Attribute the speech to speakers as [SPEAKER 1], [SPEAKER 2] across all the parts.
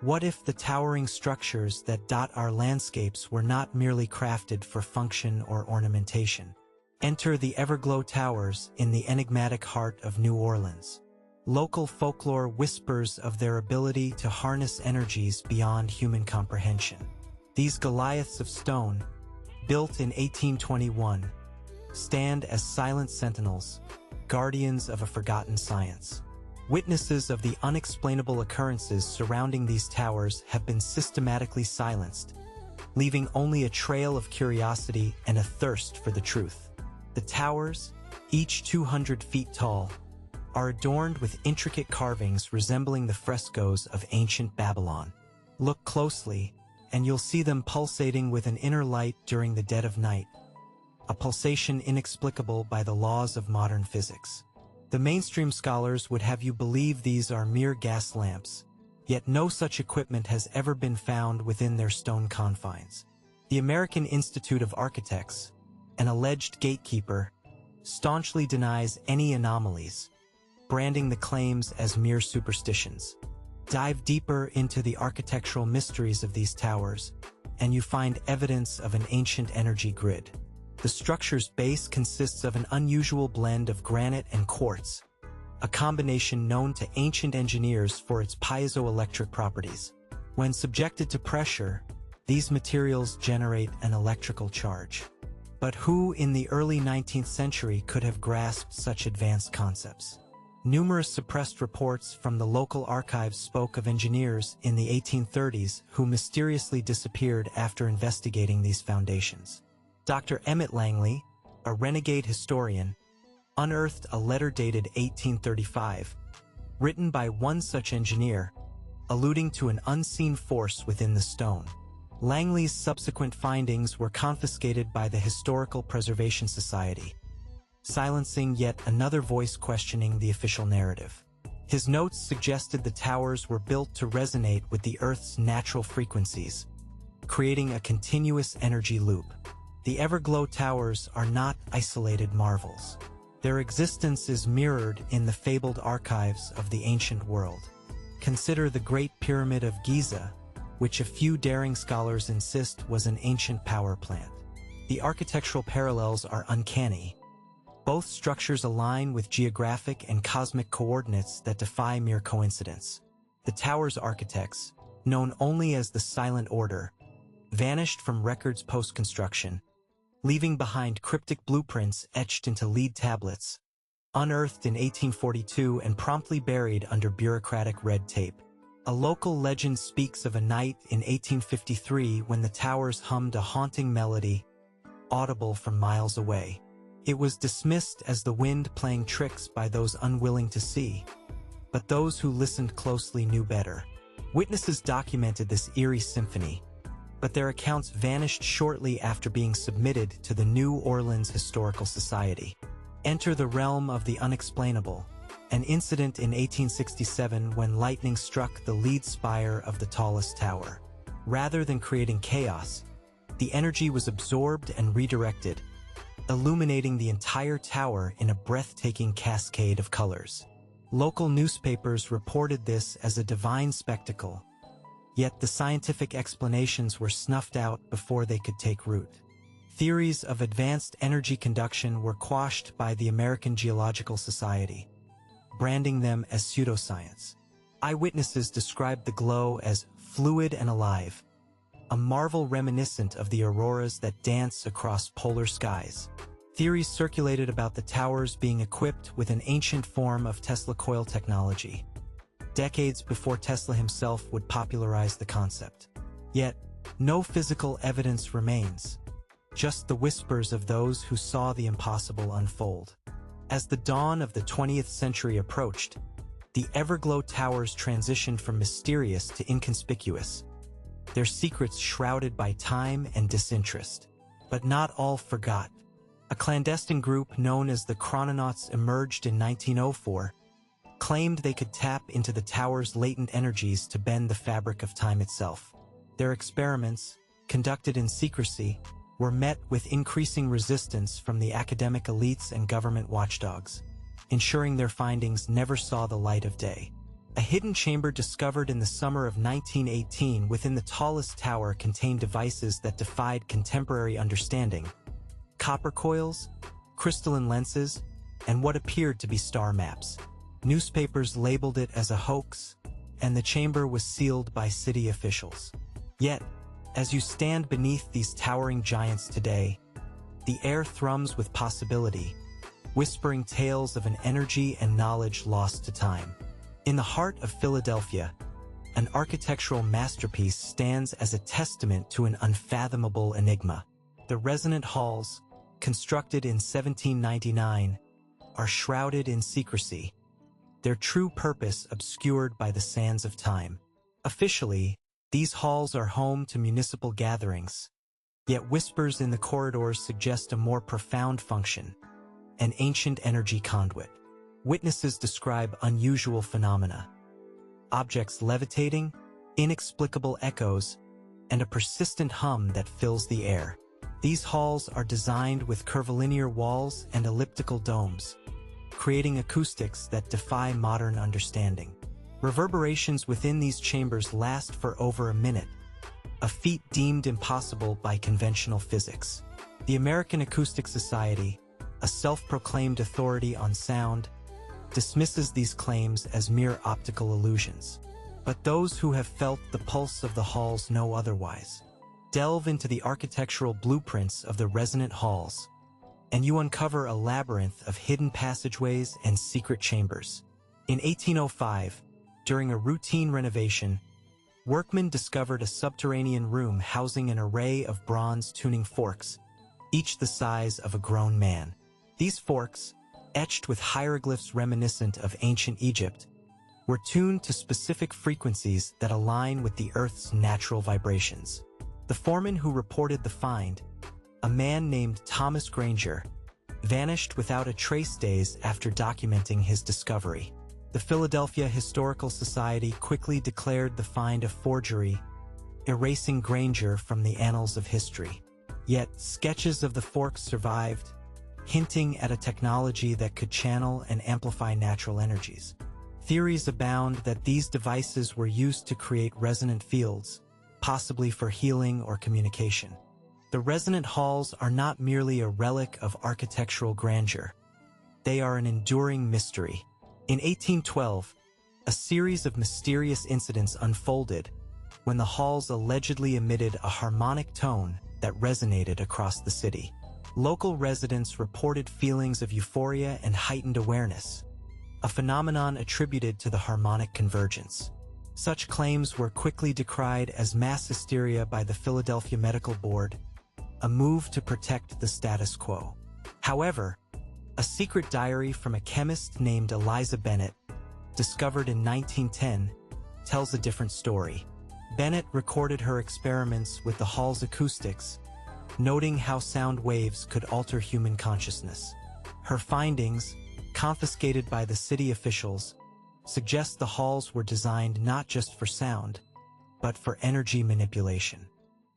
[SPEAKER 1] What if the towering structures that dot our landscapes were not merely crafted for function or ornamentation? Enter the Everglow Towers in the enigmatic heart of New Orleans. Local folklore whispers of their ability to harness energies beyond human comprehension. These Goliaths of stone, built in 1821, stand as silent sentinels, guardians of a forgotten science. Witnesses of the unexplainable occurrences surrounding these towers have been systematically silenced, leaving only a trail of curiosity and a thirst for the truth. The towers, each 200 feet tall, are adorned with intricate carvings resembling the frescoes of ancient Babylon. Look closely, and you'll see them pulsating with an inner light during the dead of night, a pulsation inexplicable by the laws of modern physics. The mainstream scholars would have you believe these are mere gas lamps, yet no such equipment has ever been found within their stone confines. The American Institute of Architects, an alleged gatekeeper, staunchly denies any anomalies, branding the claims as mere superstitions. Dive deeper into the architectural mysteries of these towers, and you find evidence of an ancient energy grid. The structure's base consists of an unusual blend of granite and quartz, a combination known to ancient engineers for its piezoelectric properties. When subjected to pressure, these materials generate an electrical charge. But who in the early 19th century could have grasped such advanced concepts? Numerous suppressed reports from the local archives spoke of engineers in the 1830s who mysteriously disappeared after investigating these foundations. Dr. Emmett Langley, a renegade historian, unearthed a letter dated 1835, written by one such engineer, alluding to an unseen force within the stone. Langley's subsequent findings were confiscated by the Historical Preservation Society, silencing yet another voice questioning the official narrative. His notes suggested the towers were built to resonate with the Earth's natural frequencies, creating a continuous energy loop. The Everglow Towers are not isolated marvels. Their existence is mirrored in the fabled archives of the ancient world. Consider the Great Pyramid of Giza, which a few daring scholars insist was an ancient power plant. The architectural parallels are uncanny. Both structures align with geographic and cosmic coordinates that defy mere coincidence. The tower's architects, known only as the Silent Order, vanished from records post-construction, leaving behind cryptic blueprints etched into lead tablets, unearthed in 1842 and promptly buried under bureaucratic red tape. A local legend speaks of a night in 1853 when the towers hummed a haunting melody, audible from miles away. It was dismissed as the wind playing tricks by those unwilling to see, but those who listened closely knew better. Witnesses documented this eerie symphony, but their accounts vanished shortly after being submitted to the New Orleans Historical Society. Enter the realm of the unexplainable, an incident in 1867 when lightning struck the lead spire of the tallest tower. Rather than creating chaos, the energy was absorbed and redirected, illuminating the entire tower in a breathtaking cascade of colors. Local newspapers reported this as a divine spectacle, yet the scientific explanations were snuffed out before they could take root. Theories of advanced energy conduction were quashed by the American Geological Society, branding them as pseudoscience. Eyewitnesses described the glow as fluid and alive, a marvel reminiscent of the auroras that dance across polar skies. Theories circulated about the towers being equipped with an ancient form of Tesla coil technology, decades before Tesla himself would popularize the concept. Yet, no physical evidence remains, just the whispers of those who saw the impossible unfold. As the dawn of the 20th century approached, the Everglow Towers transitioned from mysterious to inconspicuous, their secrets shrouded by time and disinterest. But not all forgot. A clandestine group known as the Chrononauts emerged in 1904, claimed they could tap into the tower's latent energies to bend the fabric of time itself. Their experiments, conducted in secrecy, were met with increasing resistance from the academic elites and government watchdogs, ensuring their findings never saw the light of day. A hidden chamber discovered in the summer of 1918 within the tallest tower contained devices that defied contemporary understanding: copper coils, crystalline lenses, and what appeared to be star maps. Newspapers labeled it as a hoax, and the chamber was sealed by city officials. Yet, as you stand beneath these towering giants today, the air thrums with possibility, whispering tales of an energy and knowledge lost to time. In the heart of Philadelphia, an architectural masterpiece stands as a testament to an unfathomable enigma. The resonant halls, constructed in 1799, are shrouded in secrecy, their true purpose obscured by the sands of time. Officially, these halls are home to municipal gatherings, yet whispers in the corridors suggest a more profound function: an ancient energy conduit. Witnesses describe unusual phenomena: objects levitating, inexplicable echoes, and a persistent hum that fills the air. These halls are designed with curvilinear walls and elliptical domes, creating acoustics that defy modern understanding. Reverberations within these chambers last for over a minute, a feat deemed impossible by conventional physics. The American Acoustic Society, a self-proclaimed authority on sound, dismisses these claims as mere optical illusions. But those who have felt the pulse of the halls know otherwise. Delve into the architectural blueprints of the resonant halls, and you uncover a labyrinth of hidden passageways and secret chambers. In 1805, during a routine renovation, workmen discovered a subterranean room housing an array of bronze tuning forks, each the size of a grown man. These forks, etched with hieroglyphs reminiscent of ancient Egypt, were tuned to specific frequencies that align with the Earth's natural vibrations. The foreman who reported the find, a man named Thomas Granger, vanished without a trace days after documenting his discovery. The Philadelphia Historical Society quickly declared the find a forgery, erasing Granger from the annals of history. Yet, sketches of the forks survived, hinting at a technology that could channel and amplify natural energies. Theories abound that these devices were used to create resonant fields, possibly for healing or communication. The resonant halls are not merely a relic of architectural grandeur. They are an enduring mystery. In 1812, a series of mysterious incidents unfolded when the halls allegedly emitted a harmonic tone that resonated across the city. Local residents reported feelings of euphoria and heightened awareness, a phenomenon attributed to the harmonic convergence. Such claims were quickly decried as mass hysteria by the Philadelphia Medical Board, a move to protect the status quo. However, a secret diary from a chemist named Eliza Bennett, discovered in 1910, tells a different story. Bennett recorded her experiments with the hall's acoustics, noting how sound waves could alter human consciousness. Her findings, confiscated by the city officials, suggest the halls were designed not just for sound, but for energy manipulation.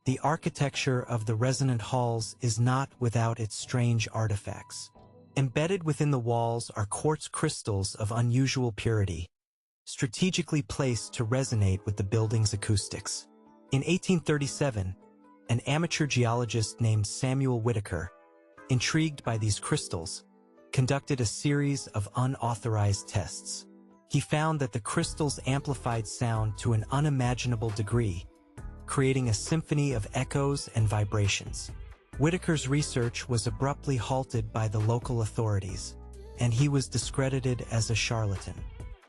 [SPEAKER 1] The architecture of the resonant halls is not without its strange artifacts. Embedded within the walls are quartz crystals of unusual purity, strategically placed to resonate with the building's acoustics. In 1837, an amateur geologist named Samuel Whitaker, intrigued by these crystals, conducted a series of unauthorized tests. He found that the crystals amplified sound to an unimaginable degree, creating a symphony of echoes and vibrations. Whitaker's research was abruptly halted by the local authorities, and he was discredited as a charlatan.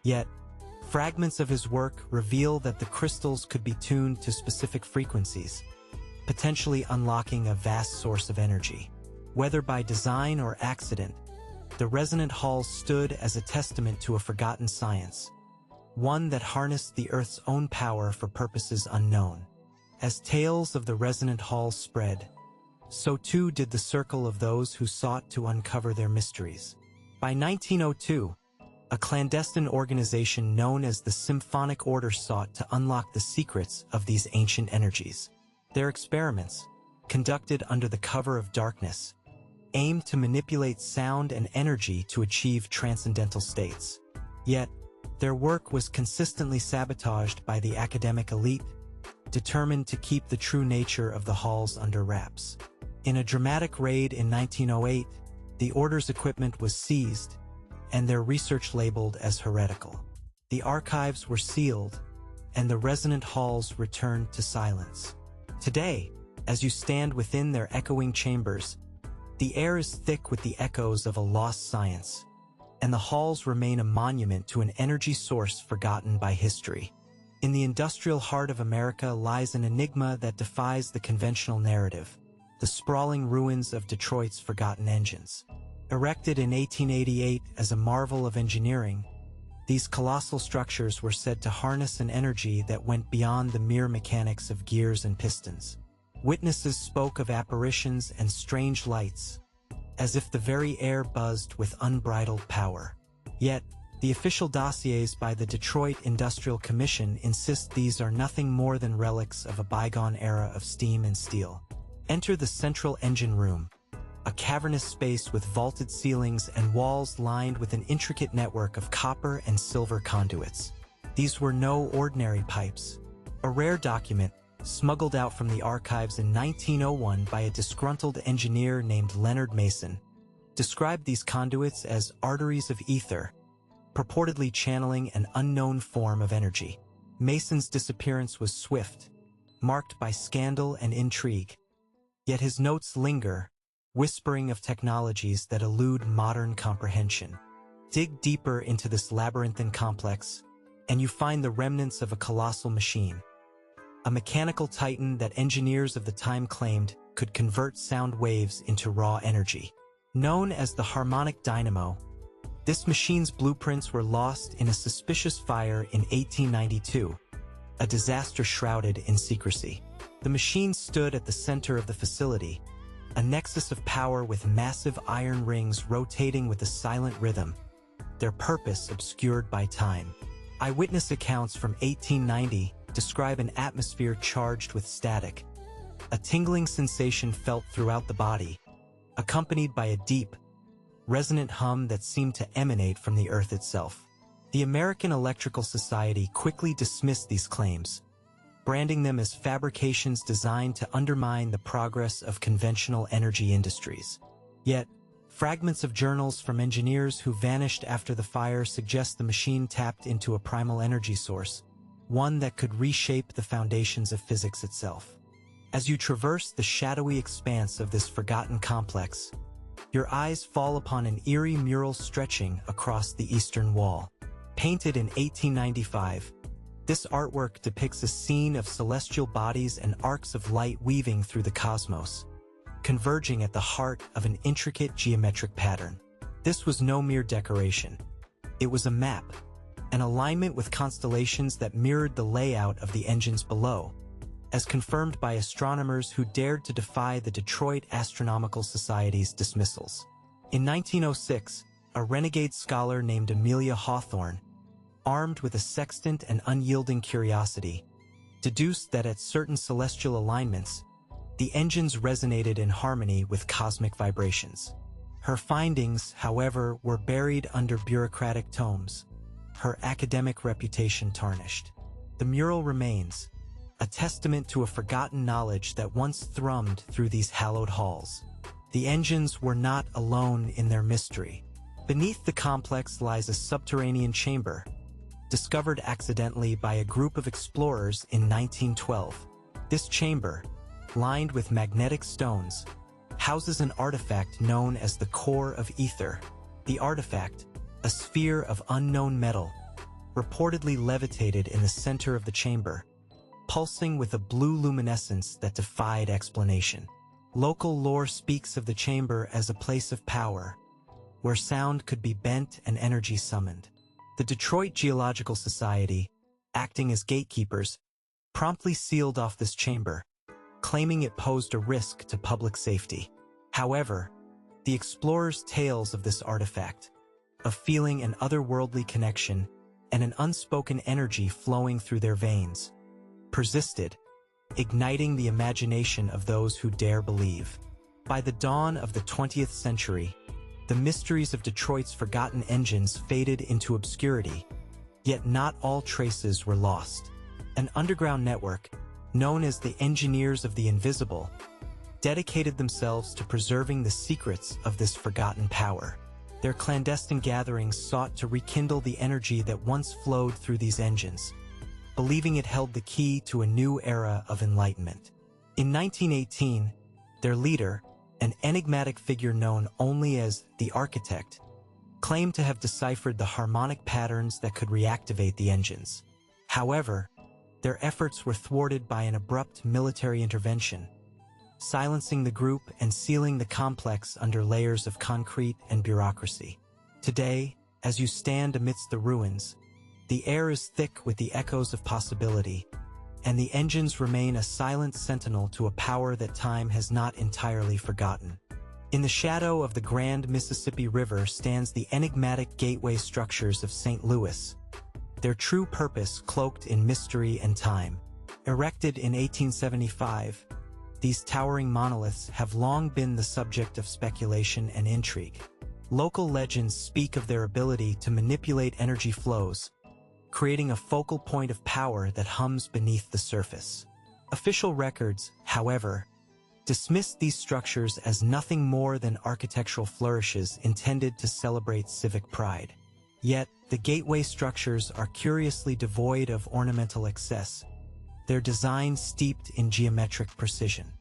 [SPEAKER 1] Yet, fragments of his work reveal that the crystals could be tuned to specific frequencies, potentially unlocking a vast source of energy. Whether by design or accident, the resonant halls stood as a testament to a forgotten science, one that harnessed the Earth's own power for purposes unknown. As tales of the resonant halls spread, so too did the circle of those who sought to uncover their mysteries. By 1902, a clandestine organization known as the Symphonic Order sought to unlock the secrets of these ancient energies. Their experiments, conducted under the cover of darkness, aimed to manipulate sound and energy to achieve transcendental states. Yet, Their work was consistently sabotaged by the academic elite, determined to keep the true nature of the halls under wraps. In a dramatic raid in 1908, the order's equipment was seized, and their research labeled as heretical. The archives were sealed, and the resonant halls returned to silence. Today, as you stand within their echoing chambers, the air is thick with the echoes of a lost science, and the halls remain a monument to an energy source forgotten by history. In the industrial heart of America lies an enigma that defies the conventional narrative: the sprawling ruins of Detroit's forgotten engines. Erected in 1888 as a marvel of engineering, these colossal structures were said to harness an energy that went beyond the mere mechanics of gears and pistons. Witnesses spoke of apparitions and strange lights, as if the very air buzzed with unbridled power. Yet, the official dossiers by the Detroit Industrial Commission insist these are nothing more than relics of a bygone era of steam and steel. Enter the central engine room, a cavernous space with vaulted ceilings and walls lined with an intricate network of copper and silver conduits. These were no ordinary pipes. A rare document, smuggled out from the archives in 1901 by a disgruntled engineer named Leonard Mason, described these conduits as arteries of ether, purportedly channeling an unknown form of energy. Mason's disappearance was swift, marked by scandal and intrigue. Yet his notes linger, whispering of technologies that elude modern comprehension. Dig deeper into this labyrinthine complex, and you find the remnants of a colossal machine. A mechanical titan that engineers of the time claimed could convert sound waves into raw energy. Known as the harmonic dynamo, this machine's blueprints were lost in a suspicious fire in 1892, a disaster shrouded in secrecy. The machine stood at the center of the facility, a nexus of power with massive iron rings rotating with a silent rhythm, their purpose obscured by time. Eyewitness accounts from 1890 describe an atmosphere charged with static, a tingling sensation felt throughout the body, accompanied by a deep, resonant hum that seemed to emanate from the earth itself. The American Electrical Society quickly dismissed these claims, branding them as fabrications designed to undermine the progress of conventional energy industries. Yet, fragments of journals from engineers who vanished after the fire suggest the machine tapped into a primal energy source, one that could reshape the foundations of physics itself. As you traverse the shadowy expanse of this forgotten complex, your eyes fall upon an eerie mural stretching across the eastern wall. Painted in 1895, this artwork depicts a scene of celestial bodies and arcs of light weaving through the cosmos, converging at the heart of an intricate geometric pattern. This was no mere decoration. It was a map, an alignment with constellations that mirrored the layout of the engines below, as confirmed by astronomers who dared to defy the Detroit Astronomical Society's dismissals. In 1906, a renegade scholar named Amelia Hawthorne, armed with a sextant and unyielding curiosity, deduced that at certain celestial alignments, the engines resonated in harmony with cosmic vibrations. Her findings, however, were buried under bureaucratic tomes, her academic reputation tarnished. The mural remains, a testament to a forgotten knowledge that once thrummed through these hallowed halls. The engines were not alone in their mystery. Beneath the complex lies a subterranean chamber, discovered accidentally by a group of explorers in 1912. This chamber, lined with magnetic stones, houses an artifact known as the core of ether. The artifact, a sphere of unknown metal, reportedly levitated in the center of the chamber, pulsing with a blue luminescence that defied explanation. Local lore speaks of the chamber as a place of power, where sound could be bent and energy summoned. The Detroit Geological Society, acting as gatekeepers, promptly sealed off this chamber, claiming it posed a risk to public safety. However, the explorers' tales of this artifact, of feeling an otherworldly connection and an unspoken energy flowing through their veins, persisted, igniting the imagination of those who dare believe. By the dawn of the 20th century, the mysteries of Detroit's forgotten engines faded into obscurity, Yet not all traces were lost. An underground network, known as the Engineers of the Invisible, dedicated themselves to preserving the secrets of this forgotten power. Their clandestine gatherings sought to rekindle the energy that once flowed through these engines, believing it held the key to a new era of enlightenment. In 1918, their leader, an enigmatic figure known only as the Architect, claimed to have deciphered the harmonic patterns that could reactivate the engines. However, their efforts were thwarted by an abrupt military intervention, silencing the group and sealing the complex under layers of concrete and bureaucracy. Today, as you stand amidst the ruins, the air is thick with the echoes of possibility, and the engines remain a silent sentinel to a power that time has not entirely forgotten. In the shadow of the Grand Mississippi River stands the enigmatic gateway structures of St. Louis, their true purpose cloaked in mystery and time. Erected in 1875, these towering monoliths have long been the subject of speculation and intrigue. Local legends speak of their ability to manipulate energy flows, creating a focal point of power that hums beneath the surface. Official records, however, dismissed these structures as nothing more than architectural flourishes intended to celebrate civic pride. Yet, the gateway structures are curiously devoid of ornamental excess, their design steeped in geometric precision.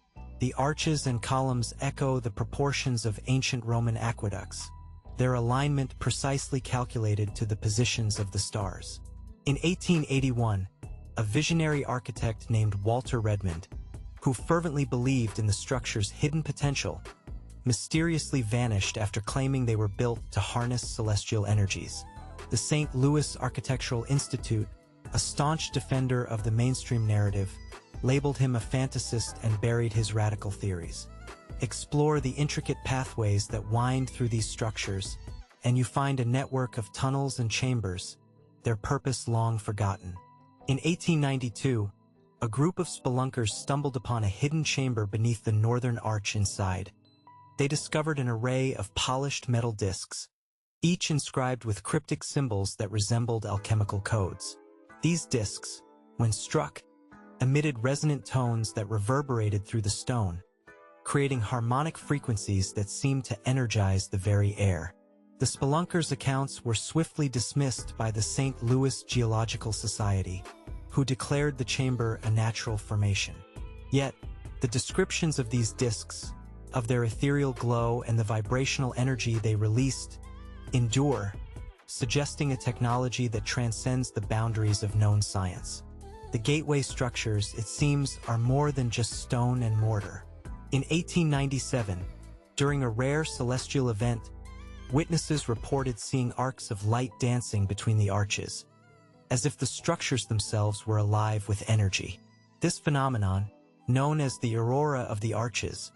[SPEAKER 1] The arches and columns echo the proportions of ancient Roman aqueducts, their alignment precisely calculated to the positions of the stars. In 1881, a visionary architect named Walter Redmond, who fervently believed in the structure's hidden potential, mysteriously vanished after claiming they were built to harness celestial energies. The St. Louis Architectural Institute, a staunch defender of the mainstream narrative, labeled him a fantasist and buried his radical theories. Explore the intricate pathways that wind through these structures, and you find a network of tunnels and chambers, their purpose long forgotten. In 1892, a group of spelunkers stumbled upon a hidden chamber beneath the northern arch inside. They discovered an array of polished metal discs, each inscribed with cryptic symbols that resembled alchemical codes. These discs, when struck, emitted resonant tones that reverberated through the stone, creating harmonic frequencies that seemed to energize the very air. The spelunkers' accounts were swiftly dismissed by the St. Louis Geological Society, who declared the chamber a natural formation. Yet, the descriptions of these discs, of their ethereal glow and the vibrational energy they released, endure, suggesting a technology that transcends the boundaries of known science. The gateway structures, it seems, are more than just stone and mortar. In 1897, during a rare celestial event, witnesses reported seeing arcs of light dancing between the arches, as if the structures themselves were alive with energy. This phenomenon, known as the aurora of the arches,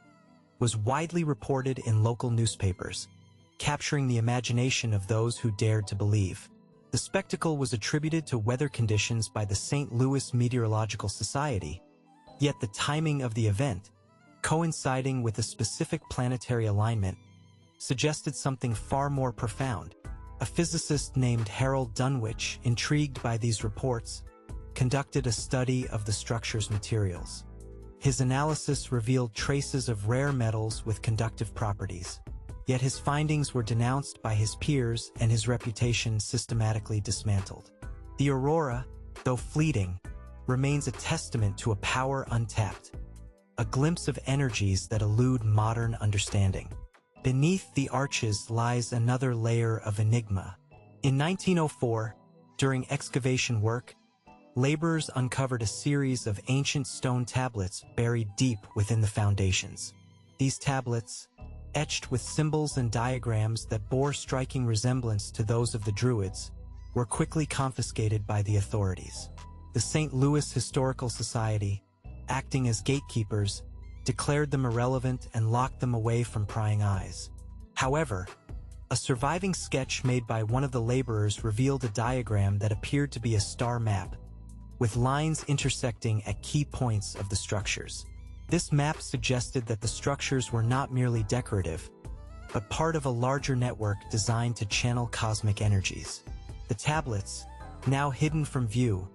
[SPEAKER 1] was widely reported in local newspapers, capturing the imagination of those who dared to believe. The spectacle was attributed to weather conditions by the St. Louis Meteorological Society, yet the timing of the event, coinciding with a specific planetary alignment, suggested something far more profound. A physicist named Harold Dunwich, intrigued by these reports, conducted a study of the structure's materials. His analysis revealed traces of rare metals with conductive properties, yet his findings were denounced by his peers and his reputation systematically dismantled. The aurora, though fleeting, remains a testament to a power untapped, a glimpse of energies that elude modern understanding. Beneath the arches lies another layer of enigma. In 1904, during excavation work, laborers uncovered a series of ancient stone tablets buried deep within the foundations. These tablets, etched with symbols and diagrams that bore striking resemblance to those of the Druids, were quickly confiscated by the authorities. The St. Louis Historical Society, acting as gatekeepers, declared them irrelevant and locked them away from prying eyes. However, a surviving sketch made by one of the laborers revealed a diagram that appeared to be a star map, with lines intersecting at key points of the structures. This map suggested that the structures were not merely decorative, but part of a larger network designed to channel cosmic energies. The tablets, now hidden from view,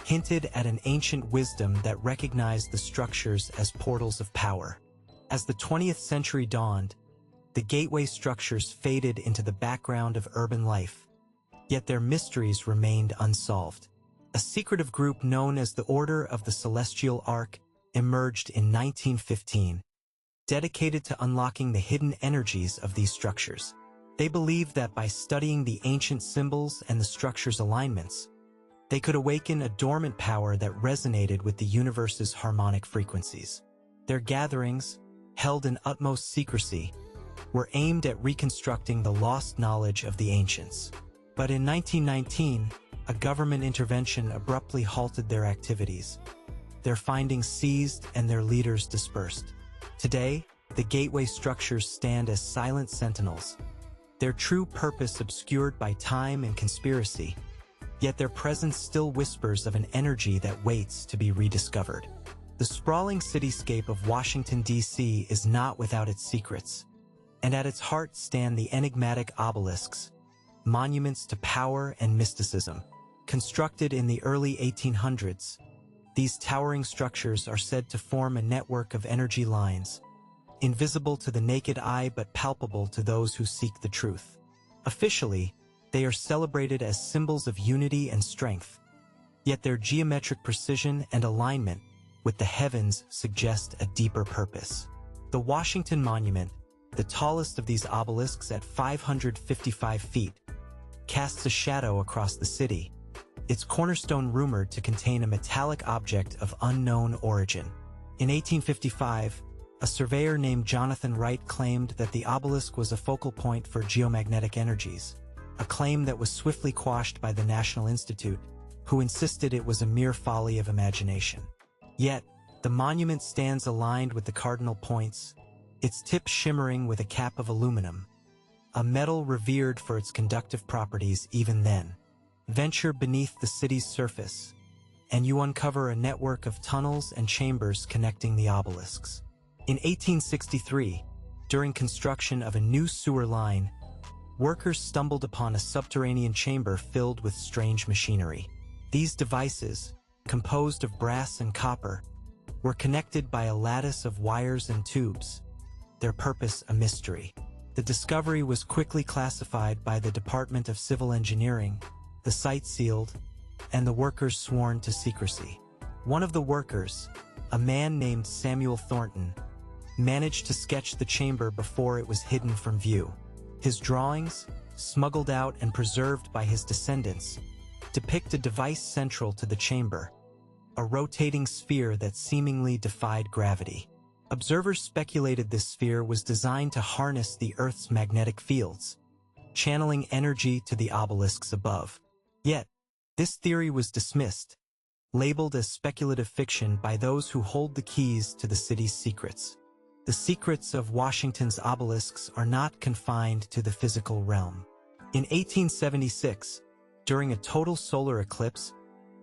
[SPEAKER 1] hinted at an ancient wisdom that recognized the structures as portals of power. As the 20th century dawned, the gateway structures faded into the background of urban life, yet their mysteries remained unsolved. A secretive group known as the Order of the Celestial Ark emerged in 1915, dedicated to unlocking the hidden energies of these structures. They believed that by studying the ancient symbols and the structure's alignments, they could awaken a dormant power that resonated with the universe's harmonic frequencies. Their gatherings, held in utmost secrecy, were aimed at reconstructing the lost knowledge of the ancients. But in 1919, a government intervention abruptly halted their activities. Their findings seized and their leaders dispersed. Today, the gateway structures stand as silent sentinels, their true purpose obscured by time and conspiracy, yet their presence still whispers of an energy that waits to be rediscovered. The sprawling cityscape of Washington, D.C. is not without its secrets, and at its heart stand the enigmatic obelisks, monuments to power and mysticism. Constructed in the early 1800s, these towering structures are said to form a network of energy lines, invisible to the naked eye but palpable to those who seek the truth. Officially, they are celebrated as symbols of unity and strength, yet their geometric precision and alignment with the heavens suggest a deeper purpose. The Washington Monument, the tallest of these obelisks at 555 feet, casts a shadow across the city, its cornerstone rumored to contain a metallic object of unknown origin. In 1855, a surveyor named Jonathan Wright claimed that the obelisk was a focal point for geomagnetic energies, a claim that was swiftly quashed by the National Institute, who insisted it was a mere folly of imagination. Yet, the monument stands aligned with the cardinal points, its tip shimmering with a cap of aluminum, a metal revered for its conductive properties even then. Venture beneath the city's surface, and you uncover a network of tunnels and chambers connecting the obelisks. In 1863, during construction of a new sewer line, workers stumbled upon a subterranean chamber filled with strange machinery. These devices, composed of brass and copper, were connected by a lattice of wires and tubes, their purpose a mystery. The discovery was quickly classified by the Department of Civil Engineering, the site sealed, and the workers sworn to secrecy. One of the workers, a man named Samuel Thornton, managed to sketch the chamber before it was hidden from view. His drawings, smuggled out and preserved by his descendants, depict a device central to the chamber, a rotating sphere that seemingly defied gravity. Observers speculated this sphere was designed to harness the Earth's magnetic fields, channeling energy to the obelisks above. Yet, this theory was dismissed, labeled as speculative fiction by those who hold the keys to the city's secrets. The secrets of Washington's obelisks are not confined to the physical realm. In 1876, during a total solar eclipse,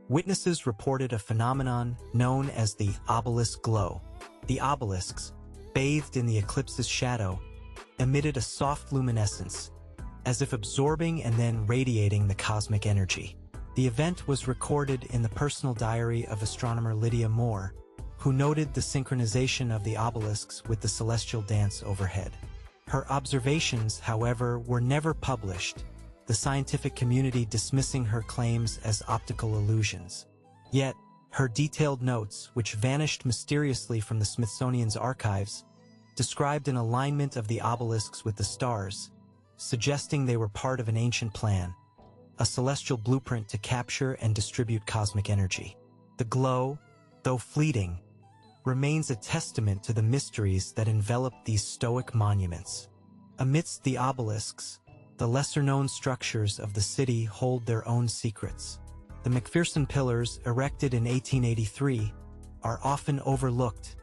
[SPEAKER 1] witnesses reported a phenomenon known as the obelisk glow. The obelisks, bathed in the eclipse's shadow, emitted a soft luminescence, as if absorbing and then radiating the cosmic energy. The event was recorded in the personal diary of astronomer Lydia Moore, who noted the synchronization of the obelisks with the celestial dance overhead. Her observations, however, were never published, the scientific community dismissing her claims as optical illusions. Yet, her detailed notes, which vanished mysteriously from the Smithsonian's archives, described an alignment of the obelisks with the stars, suggesting they were part of an ancient plan, a celestial blueprint to capture and distribute cosmic energy. The glow, though fleeting, remains a testament to the mysteries that envelop these stoic monuments. Amidst the obelisks, the lesser-known structures of the city hold their own secrets. The McPherson Pillars, erected in 1883, are often overlooked,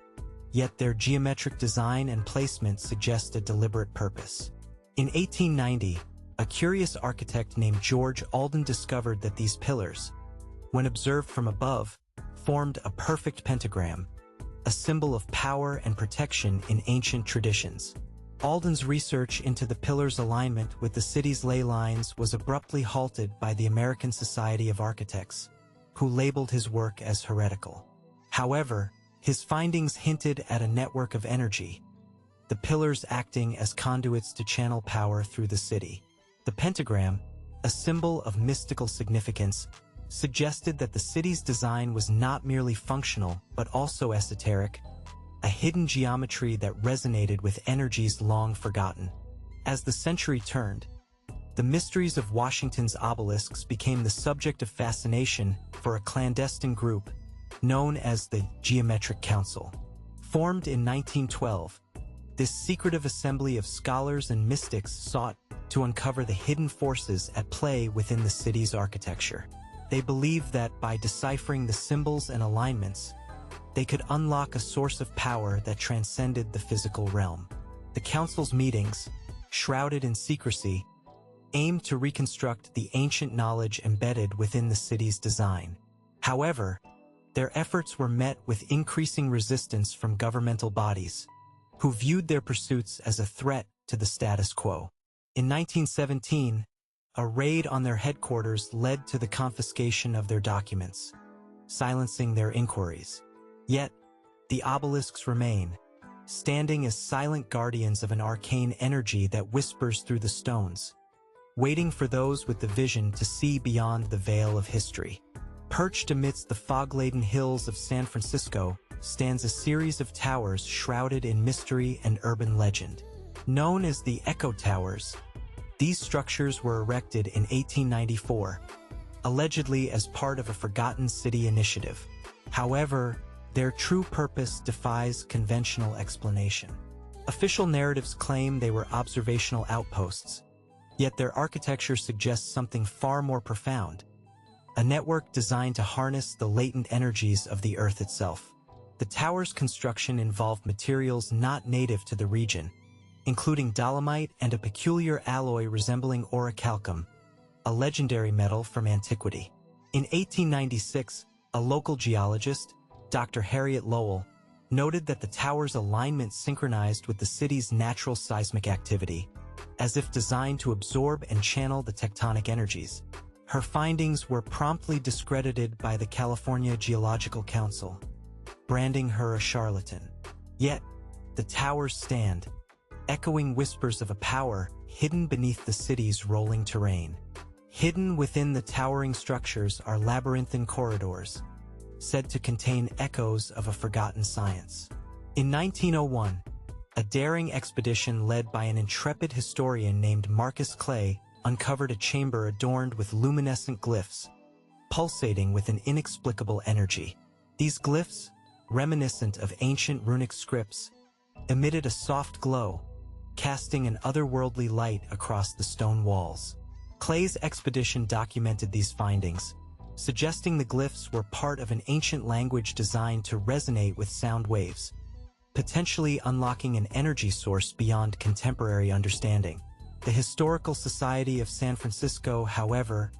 [SPEAKER 1] yet their geometric design and placement suggest a deliberate purpose. In 1890, a curious architect named George Alden discovered that these pillars, when observed from above, formed a perfect pentagram, a symbol of power and protection in ancient traditions. Alden's research into the pillars' alignment with the city's ley lines was abruptly halted by the American Society of Architects, who labeled his work as heretical. However, his findings hinted at a network of energy, the pillars acting as conduits to channel power through the city. The pentagram, a symbol of mystical significance, suggested that the city's design was not merely functional but also esoteric, a hidden geometry that resonated with energies long forgotten. As the century turned, the mysteries of Washington's obelisks became the subject of fascination for a clandestine group known as the Geometric Council. Formed in 1912, this secretive assembly of scholars and mystics sought to uncover the hidden forces at play within the city's architecture. They believed that by deciphering the symbols and alignments, they could unlock a source of power that transcended the physical realm. The council's meetings, shrouded in secrecy, aimed to reconstruct the ancient knowledge embedded within the city's design. However, their efforts were met with increasing resistance from governmental bodies, who viewed their pursuits as a threat to the status quo. In 1917, a raid on their headquarters led to the confiscation of their documents, silencing their inquiries. Yet, the obelisks remain, standing as silent guardians of an arcane energy that whispers through the stones, waiting for those with the vision to see beyond the veil of history. Perched amidst the fog-laden hills of San Francisco stands a series of towers shrouded in mystery and urban legend. Known as the Echo Towers, these structures were erected in 1894, allegedly as part of a forgotten city initiative. However, their true purpose defies conventional explanation. Official narratives claim they were observational outposts, yet their architecture suggests something far more profound, a network designed to harness the latent energies of the Earth itself. The tower's construction involved materials not native to the region, including dolomite and a peculiar alloy resembling orichalcum, a legendary metal from antiquity. In 1896, a local geologist, Dr. Harriet Lowell, noted that the tower's alignment synchronized with the city's natural seismic activity, as if designed to absorb and channel the tectonic energies. Her findings were promptly discredited by the California Geological Council, branding her a charlatan. Yet, the towers stand, echoing whispers of a power hidden beneath the city's rolling terrain. Hidden within the towering structures are labyrinthine corridors, said to contain echoes of a forgotten science. In 1901, a daring expedition led by an intrepid historian named Marcus Clay uncovered a chamber adorned with luminescent glyphs, pulsating with an inexplicable energy. These glyphs, reminiscent of ancient runic scripts, emitted a soft glow, casting an otherworldly light across the stone walls. Clay's expedition documented these findings, suggesting the glyphs were part of an ancient language designed to resonate with sound waves, potentially unlocking an energy source beyond contemporary understanding. The Historical Society of San Francisco, however,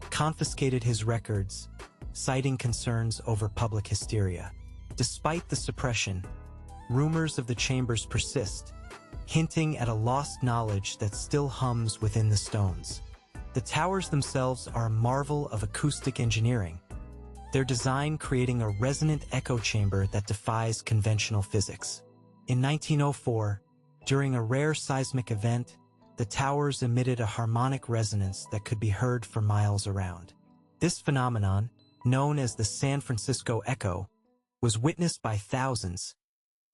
[SPEAKER 1] confiscated his records, citing concerns over public hysteria. Despite the suppression, rumors of the chambers persist, hinting at a lost knowledge that still hums within the stones. The towers themselves are a marvel of acoustic engineering, their design creating a resonant echo chamber that defies conventional physics. In 1904, during a rare seismic event, the towers emitted a harmonic resonance that could be heard for miles around. This phenomenon, known as the San Francisco Echo, was witnessed by thousands,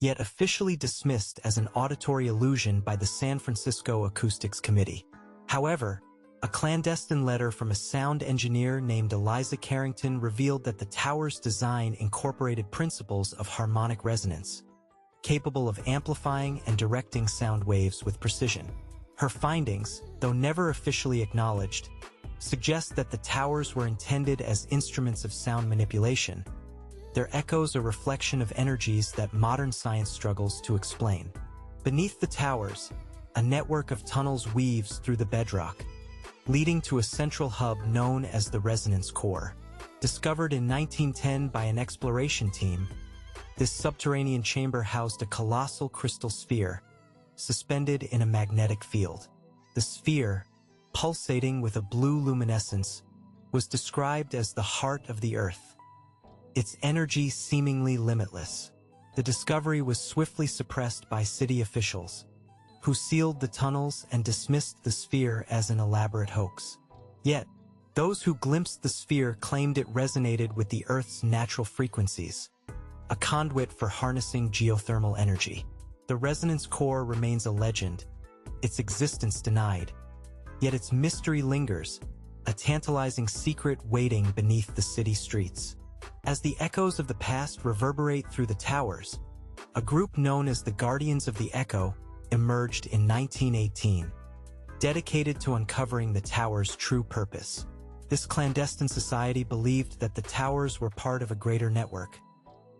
[SPEAKER 1] yet officially dismissed as an auditory illusion by the San Francisco Acoustics Committee. However, a clandestine letter from a sound engineer named Eliza Carrington revealed that the tower's design incorporated principles of harmonic resonance, capable of amplifying and directing sound waves with precision. Her findings, though never officially acknowledged, suggest that the towers were intended as instruments of sound manipulation, their echoes a reflection of energies that modern science struggles to explain. Beneath the towers, a network of tunnels weaves through the bedrock, leading to a central hub known as the resonance core. Discovered in 1910 by an exploration team, this subterranean chamber housed a colossal crystal sphere, suspended in a magnetic field. The sphere, pulsating with a blue luminescence, was described as the heart of the Earth, its energy seemingly limitless. The discovery was swiftly suppressed by city officials, who sealed the tunnels and dismissed the sphere as an elaborate hoax. Yet, those who glimpsed the sphere claimed it resonated with the Earth's natural frequencies, a conduit for harnessing geothermal energy. The resonance core remains a legend, its existence denied, yet its mystery lingers, a tantalizing secret waiting beneath the city streets. As the echoes of the past reverberate through the towers, a group known as the Guardians of the Echo emerged in 1918, dedicated to uncovering the tower's true purpose. This clandestine society believed that the towers were part of a greater network,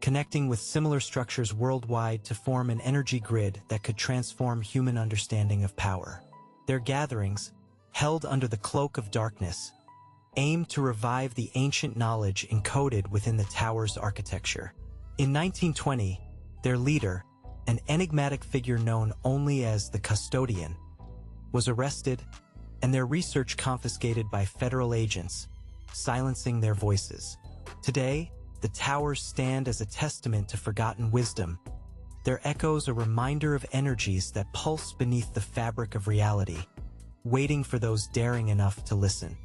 [SPEAKER 1] connecting with similar structures worldwide to form an energy grid that could transform human understanding of power. Their gatherings, held under the cloak of darkness, aimed to revive the ancient knowledge encoded within the tower's architecture. In 1920, their leader, an enigmatic figure known only as the Custodian, was arrested and their research confiscated by federal agents, silencing their voices. Today, the towers stand as a testament to forgotten wisdom, their echoes a reminder of energies that pulse beneath the fabric of reality, waiting for those daring enough to listen.